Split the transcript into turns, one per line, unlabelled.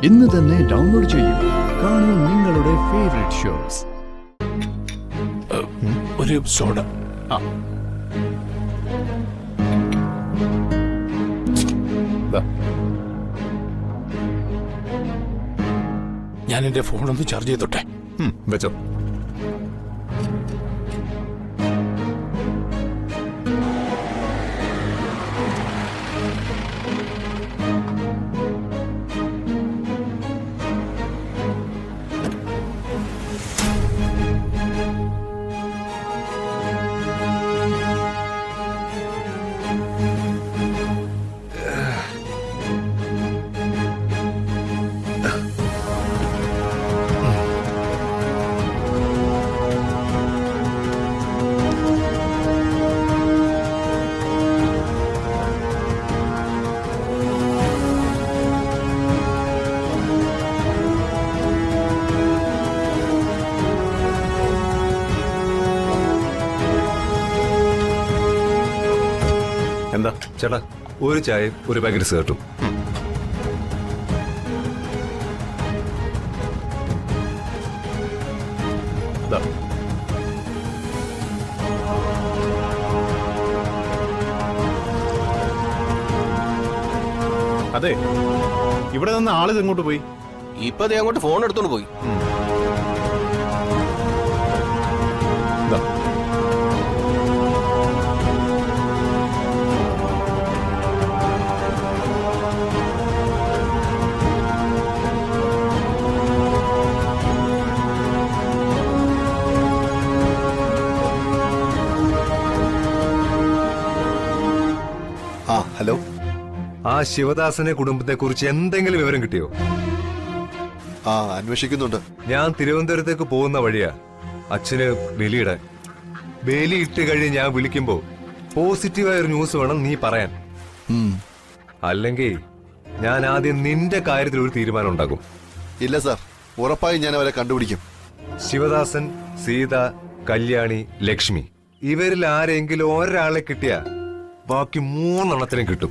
ഇന്ന് തന്നെ ഡൗൺലോഡ് ചെയ്യൂ. കാണൂ നിങ്ങളുടെ ഫേവറേറ്റ് ഷോസ്.
ഒരു സോഡ. ഞാൻ എന്റെ ഫോണൊന്ന് ചാർജ് ചെയ്തോട്ടെ.
വെച്ചോ. എന്താ ചേട്ടാ, ഒരു ചായയും ഒരു പാക്കറ്റ് സിഗരറ്റും.
അതെ, ഇവിടെ നിന്ന് ആള് എങ്ങോട്ട് പോയി?
ഇപ്പൊ അങ്ങോട്ട് ഫോൺ എടുത്തോണ്ട് പോയി.
ഹലോ, ആ ശിവദാസനെ കുടുംബത്തെ കുറിച്ച് എന്തെങ്കിലും വിവരം കിട്ടിയോ?
അന്വേഷിക്കുന്നുണ്ട്.
ഞാൻ തിരുവനന്തപുരത്തേക്ക് പോകുന്ന വഴിയാ അച്ഛന് ബലിയിടാൻ. ബലിയിട്ട് കഴിഞ്ഞ് ഞാൻ വിളിക്കുമ്പോ പോസിറ്റീവായ ഒരു ന്യൂസ് വേണം നീ പറയാൻ. അല്ലെങ്കിൽ ഞാൻ ആദ്യം നിന്റെ കാര്യത്തിൽ ഒരു തീരുമാനം ഉണ്ടാക്കും.
ഇല്ല സാർ, ഉറപ്പായും ഞാൻ അവരെ കണ്ടുപിടിക്കും.
ശിവദാസൻ, സീത, കല്യാണി, ലക്ഷ്മി, ഇവരിൽ ആരെങ്കിലും ഒരാളെ കിട്ടിയാ ബാക്കി 3 എണ്ണത്തിനും കിട്ടും.